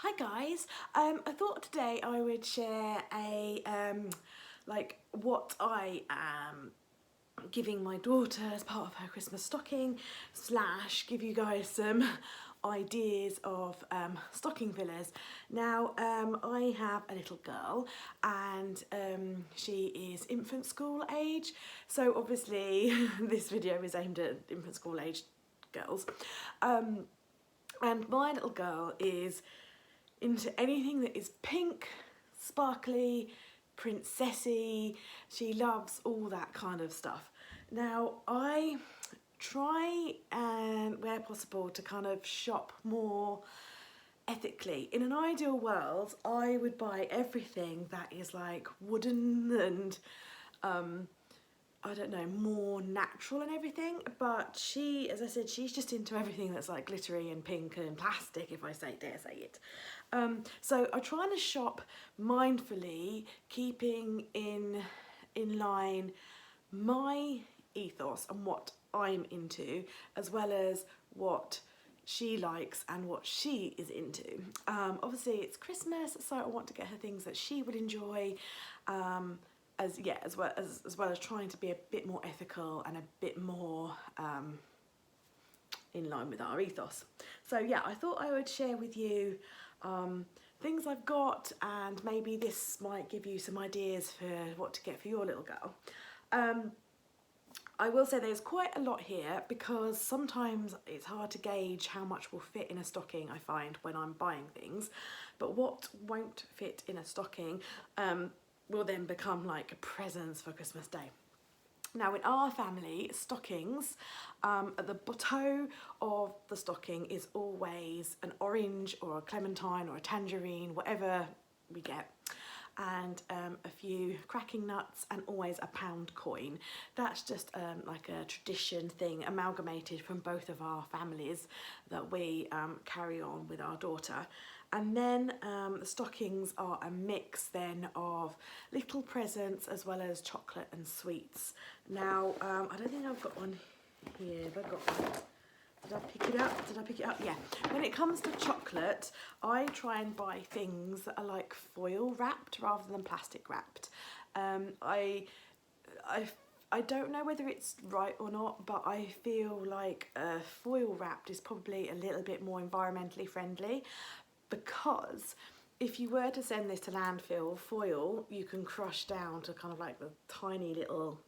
Hi guys, I thought today I would share a like what I am giving my daughter as part of her Christmas stocking slash give you guys some ideas of stocking fillers. Now I have a little girl and she is infant school age, so obviously this video is aimed at infant school age girls, and my little girl is into anything that is pink, sparkly, princessy. She loves all that kind of stuff. Now I try and where possible to kind of shop more ethically. In an ideal world, I would buy everything that is like wooden and I don't know, more natural and everything, but she, as I said, she's just into everything that's like glittery and pink and plastic, if I dare say it. So I try to shop mindfully, keeping in line my ethos and what I'm into, as well as what she likes and what she is into. Obviously it's Christmas, so I want to get her things that she would enjoy, as well as trying to be a bit more ethical and a bit more in line with our ethos. So yeah, I thought I would share with you things I've got, and maybe this might give you some ideas for what to get for your little girl. I will say there's quite a lot here because sometimes it's hard to gauge how much will fit in a stocking, I find, when I'm buying things, but what won't fit in a stocking will then become like presents for Christmas Day. Now in our family, stockings, at the toe of the stocking is always an orange or a clementine or a tangerine, whatever we get, and a few cracking nuts, and always a pound coin. That's just like a tradition thing amalgamated from both of our families that we carry on with our daughter. And then the stockings are a mix then of little presents as well as chocolate and sweets. Now, I don't think I've got one here. Have I got one? Did I pick it up? Did I pick it up? Yeah. When it comes to chocolate, I try and buy things that are like foil wrapped rather than plastic wrapped. I don't know whether it's right or not, but I feel like foil wrapped is probably a little bit more environmentally friendly, because if you were to send this to landfill, foil you can crush down to kind of like the tiny little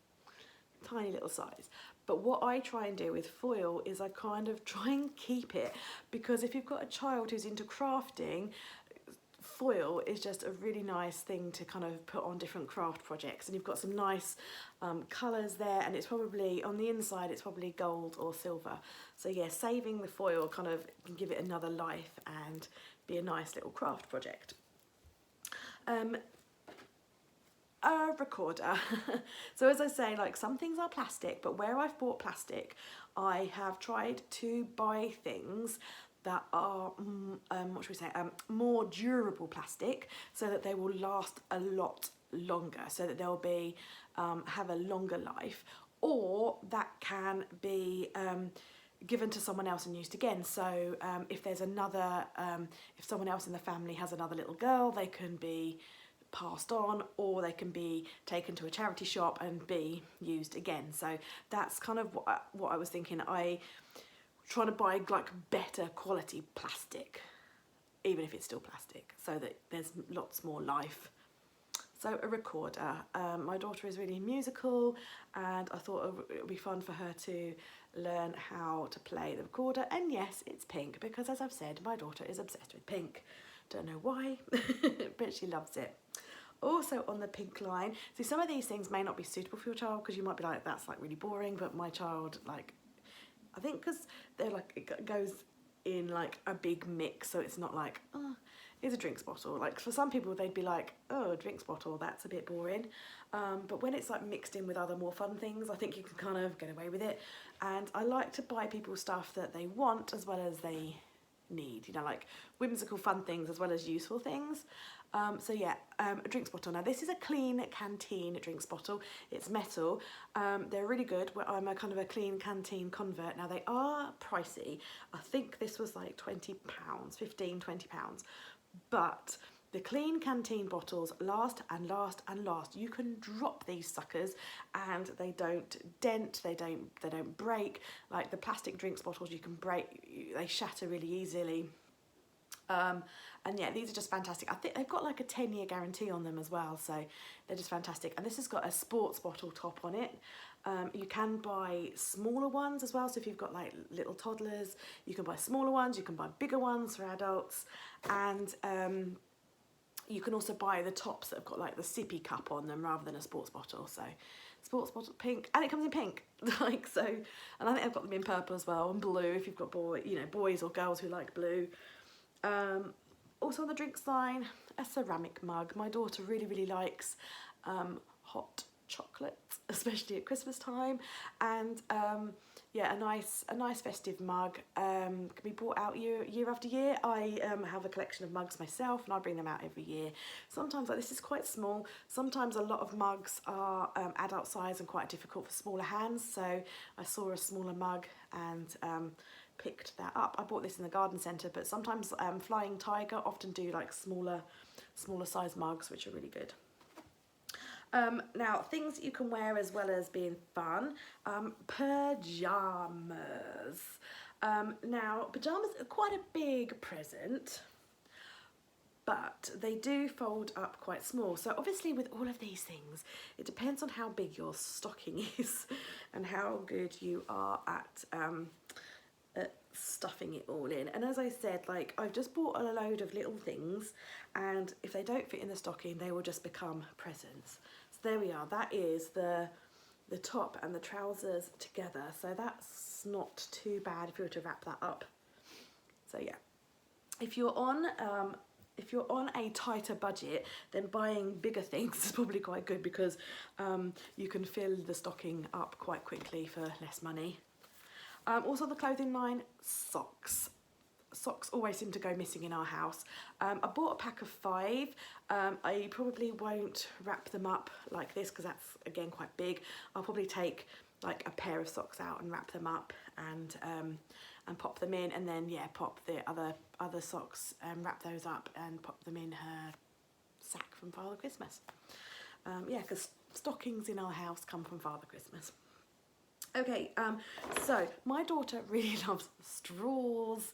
size. But what I try and do with foil is I kind of try and keep it, because if you've got a child who's into crafting, foil is just a really nice thing to kind of put on different craft projects, and you've got some nice colours there, and it's probably on the inside it's probably gold or silver. So yeah, saving the foil kind of can give it another life and be a nice little craft project. A recorder. So as I say, like, some things are plastic, but where I've bought plastic, I have tried to buy things that are more durable plastic, so that they will last a lot longer, so that they'll be have a longer life, or that can be given to someone else and used again. So if there's another, if someone else in the family has another little girl, they can be passed on, or they can be taken to a charity shop and be used again. So that's kind of what I was thinking. I try to buy like better quality plastic, even if it's still plastic, so that there's lots more life. So a recorder. My daughter is really musical, and I thought it would be fun for her to learn how to play the recorder. And yes, it's pink, because as I've said, my daughter is obsessed with pink. Don't know why, but she loves it. Also on the pink line, so some of these things may not be suitable for your child, because you might be like, that's like really boring, but my child, like, I think because they're like, it goes in like a big mix, so it's not like, oh, here's a drinks bottle. Like for some people they'd be like, oh, a drinks bottle, that's a bit boring. But when it's like mixed in with other more fun things, I think you can kind of get away with it. And I like to buy people stuff that they want as well as they need, you know, like whimsical fun things as well as useful things. So yeah, a drinks bottle. Now this is a clean canteen drinks bottle. It's metal. They're really good. I'm a kind of a clean canteen convert. Now they are pricey. I think this was like £20, 15, £20. but the clean canteen bottles last and last and last. You can drop these suckers and they don't dent, they don't break. Like the plastic drinks bottles, you can break, they shatter really easily. And yeah, these are just fantastic. I think they've got like a 10-year guarantee on them as well, so they're just fantastic. And this has got a sports bottle top on it. You can buy smaller ones as well, so if you've got like little toddlers, you can buy smaller ones, you can buy bigger ones for adults, and you can also buy the tops that have got like the sippy cup on them rather than a sports bottle. So sports bottle pink, and it comes in pink, like so. And I think I've got them in purple as well, and blue if you've got boys or girls who like blue. Also on the drinks line, a ceramic mug. My daughter really likes hot chocolate, especially at Christmas time, and yeah, a nice festive mug can be bought out year after year. I have a collection of mugs myself, and I bring them out every year. Sometimes like this is quite small. Sometimes a lot of mugs are adult size and quite difficult for smaller hands, so I saw a smaller mug and picked that up. I bought this in the garden centre, but sometimes Flying Tiger often do like smaller size mugs, which are really good. Now, things that you can wear as well as being fun, pajamas. Now, pajamas are quite a big present, but they do fold up quite small. So obviously with all of these things, it depends on how big your stocking is and how good you are at stuffing it all in. And as I said, like I've just bought a load of little things, and if they don't fit in the stocking, they will just become presents. So there we are, that is the top and the trousers together. So that's not too bad if you were to wrap that up. So yeah, if you're on a tighter budget, then buying bigger things is probably quite good, because you can fill the stocking up quite quickly for less money. Also the clothing line, socks. Socks always seem to go missing in our house. I bought a pack of 5. I probably won't wrap them up like this because that's again quite big. I'll probably take like a pair of socks out and wrap them up and pop them in, and then yeah, pop the other socks and wrap those up and pop them in her sack from Father Christmas. Yeah, because stockings in our house come from Father Christmas. Okay, so my daughter really loves straws,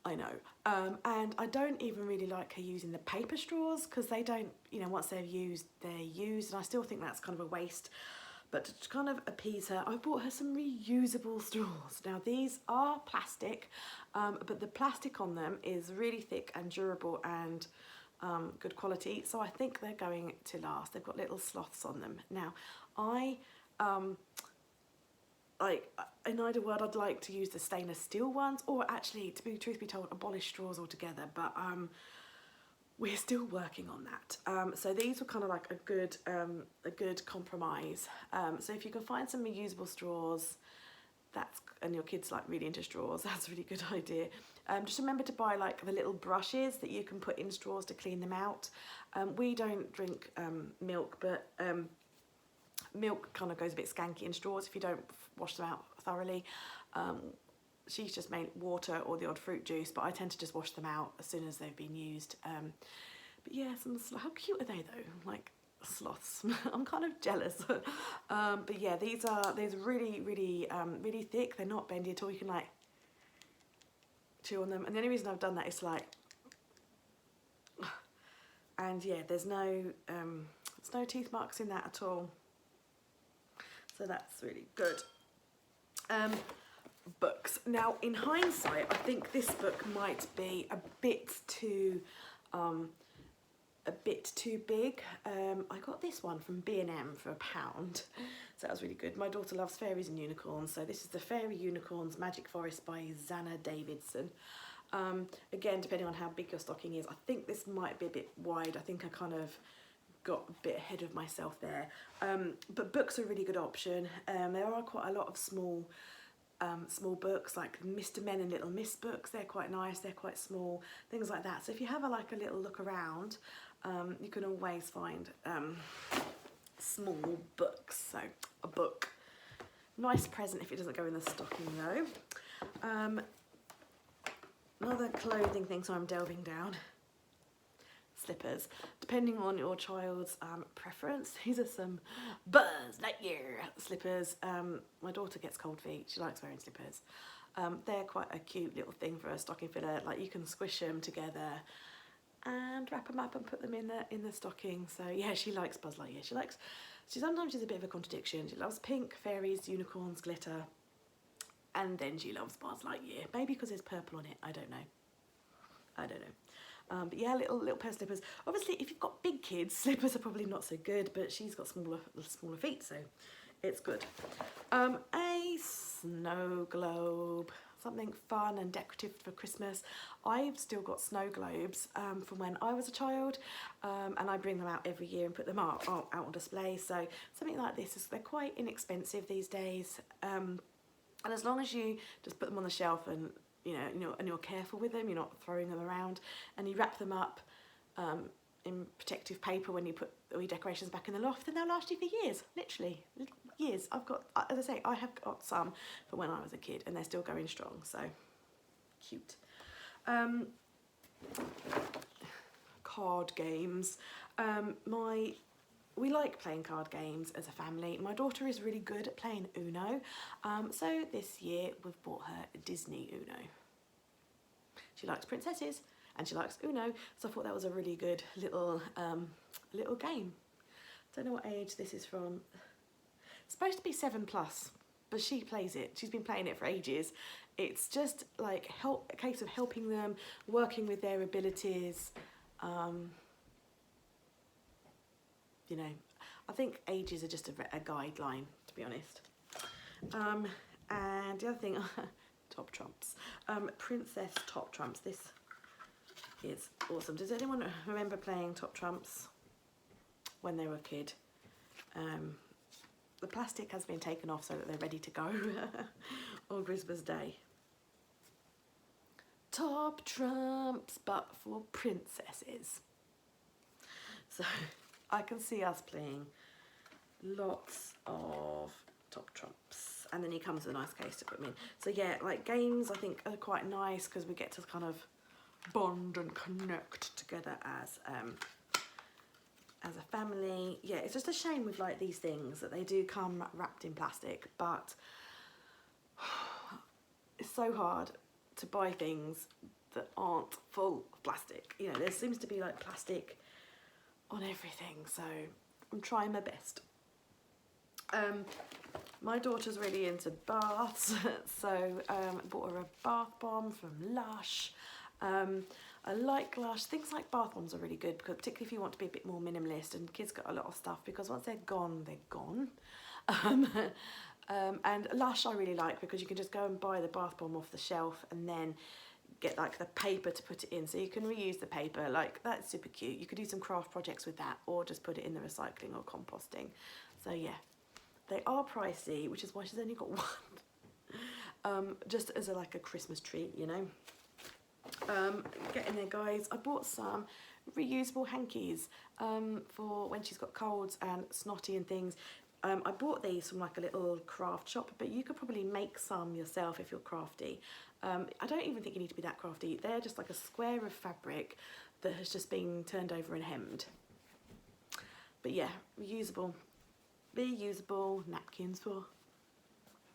I know, and I don't even really like her using the paper straws, because they don't, once they're used, and I still think that's kind of a waste. But to kind of appease her, I bought her some reusable straws. Now these are plastic, but the plastic on them is really thick and durable and good quality, so I think they're going to last. They've got little sloths on them. Now, in either world, I'd like to use the stainless steel ones, or actually, truth be told, abolish straws altogether, but we're still working on that. So these were kind of like a good compromise. So if you can find some reusable straws, and your kid's like really into straws, that's a really good idea. Just remember to buy like the little brushes that you can put in straws to clean them out. We don't drink milk, but milk kind of goes a bit skanky in straws if you don't wash them out thoroughly. She's just made water or the odd fruit juice, but I tend to just wash them out as soon as they've been used. But yeah, how cute are they though? Like sloths. I'm kind of jealous. But yeah, these are really thick. They're not bendy at all. You can like chew on them. And the only reason I've done that is like, and yeah, there's no teeth marks in that at all. So that's really good. Books. Now, in hindsight, I think this book might be a bit too big. I got this one from B&M for £1, so that was really good. My daughter loves fairies and unicorns, so this is the Fairy Unicorns Magic Forest by Zanna Davidson. Again, depending on how big your stocking is, I think this might be a bit wide. I think I kind of got a bit ahead of myself there. But books are a really good option. There are quite a lot of small books, like Mr. Men and Little Miss books. They're quite nice, they're quite small, things like that. So if you have a little look around, you can always find small books. So a book, nice present if it doesn't go in the stocking though. Another clothing thing, so I'm delving down. slippers, depending on your child's preference. These are some Buzz Lightyear slippers. My daughter gets cold feet, she likes wearing slippers. They're quite a cute little thing for a stocking filler. Like, you can squish them together and wrap them up and put them in the stocking. So yeah, she likes Buzz Lightyear. Sometimes she's a bit of a contradiction. She loves pink, fairies, unicorns, glitter, and then she loves Buzz Lightyear. Maybe because there's purple on it, I don't know. But yeah, little pair of slippers. Obviously, if you've got big kids, slippers are probably not so good, but she's got smaller feet, so it's good. A snow globe, something fun and decorative for Christmas. I've still got snow globes from when I was a child, and I bring them out every year and put them out on display. So something like this, they're quite inexpensive these days, and as long as you just put them on the shelf and and you're careful with them, you're not throwing them around, and you wrap them up in protective paper when you put all your decorations back in the loft, then they'll last you for years, literally years. I've got, as I say, I have got some from when I was a kid, and they're still going strong, so cute. Card games. We like playing card games as a family. My daughter is really good at playing Uno, so this year we've bought her Disney Uno. She likes princesses and she likes Uno, so I thought that was a really good little game. Don't know what age this is from. It's supposed to be 7+, but she plays it. She's been playing it for ages. It's just like a case of helping them, working with their abilities. I think ages are just a guideline, to be honest. And the other thing, top trumps. Princess top trumps. This is awesome. Does anyone remember playing top trumps when they were a kid? The plastic has been taken off so that they're ready to go on Christmas Day. Top trumps, but for princesses. So I can see us playing lots of top trumps, and then he comes with a nice case to put them in. So yeah, like games I think are quite nice because we get to kind of bond and connect together as a family. Yeah, it's just a shame with like these things that they do come wrapped in plastic, but it's so hard to buy things that aren't full of plastic. There seems to be like plastic on everything, so I'm trying my best. My daughter's really into baths, so I bought her a bath bomb from Lush. I like Lush. Things like bath bombs are really good, because particularly if you want to be a bit more minimalist, and kids got a lot of stuff because once they're gone, they're gone. And Lush I really like because you can just go and buy the bath bomb off the shelf and then get like the paper to put it in, so you can reuse the paper. Like, that's super cute. You could do some craft projects with that, or just put it in the recycling or composting. So yeah, they are pricey, which is why she's only got one. Just as like a Christmas treat, Get in there, guys. I bought some reusable hankies for when she's got colds and snotty and things. I bought these from like a little craft shop, but you could probably make some yourself if you're crafty. I don't even think you need to be that crafty. They're just like a square of fabric that has just been turned over and hemmed. But yeah, reusable napkins for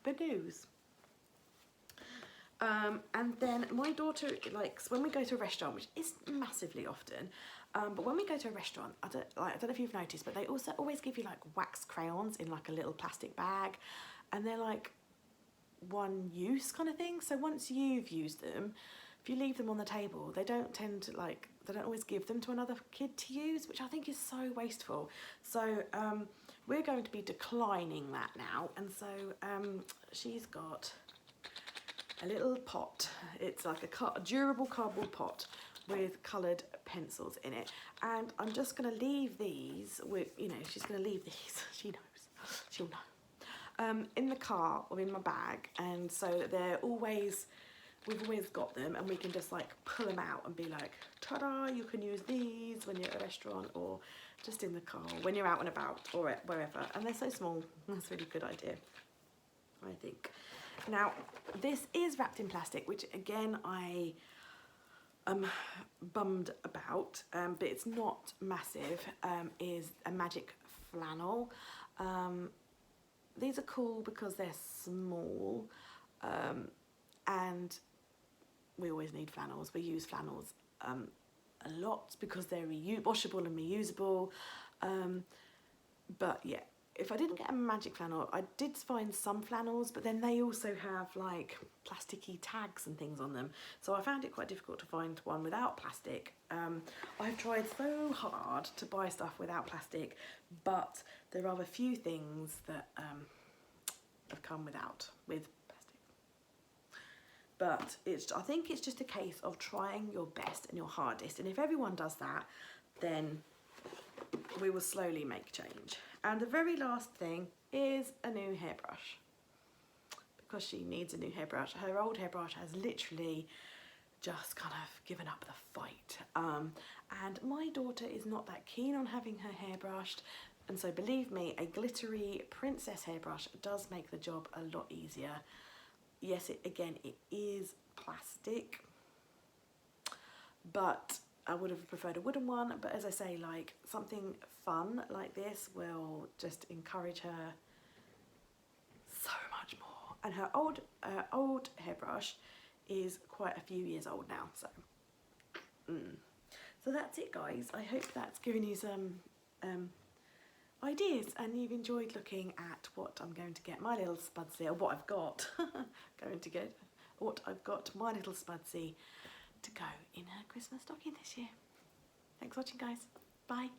Banoos. And then my daughter likes, when we go to a restaurant, which isn't massively often, but when we go to a restaurant, I don't know if you've noticed, but they also always give you like wax crayons in like a little plastic bag, and they're like one use kind of thing. So once you've used them, if you leave them on the table, they don't always give them to another kid to use, which I think is so wasteful. So we're going to be declining that now, and so she's got a little pot. It's like a durable cardboard pot with coloured pencils in it, and I'm just going to leave these with, she's going to leave these, she knows, she'll know, in the car or in my bag, and so we've always got them, and we can just like pull them out and be like, ta-da, you can use these when you're at a restaurant or just in the car when you're out and about or wherever. And they're so small. That's a really good idea, I think. Now, this is wrapped in plastic, which again, I bummed about, but it's not massive, is a magic flannel. These are cool because they're small, and we always need flannels. We use flannels a lot because they're washable and reusable. But yeah, if I didn't get a magic flannel, I did find some flannels, but then they also have like plasticky tags and things on them. So I found it quite difficult to find one without plastic. I've tried so hard to buy stuff without plastic, but there are a few things that have come with plastic. But I think it's just a case of trying your best and your hardest. And if everyone does that, then we will slowly make change. And the very last thing is a new hairbrush, because she needs a new hairbrush. Her old hairbrush has literally just kind of given up the fight. And my daughter is not that keen on having her hair brushed. And so believe me, a glittery princess hairbrush does make the job a lot easier. Yes, it is plastic, but I would have preferred a wooden one. But as I say, like, something fun like this will just encourage her so much more. And her old hairbrush is quite a few years old now, so so that's it, guys. I hope that's given you some ideas and you've enjoyed looking at what I'm going to get my little Spudsy, or what I've got my little Spudsy to go in her Christmas stocking this year. Thanks for watching, guys. Bye.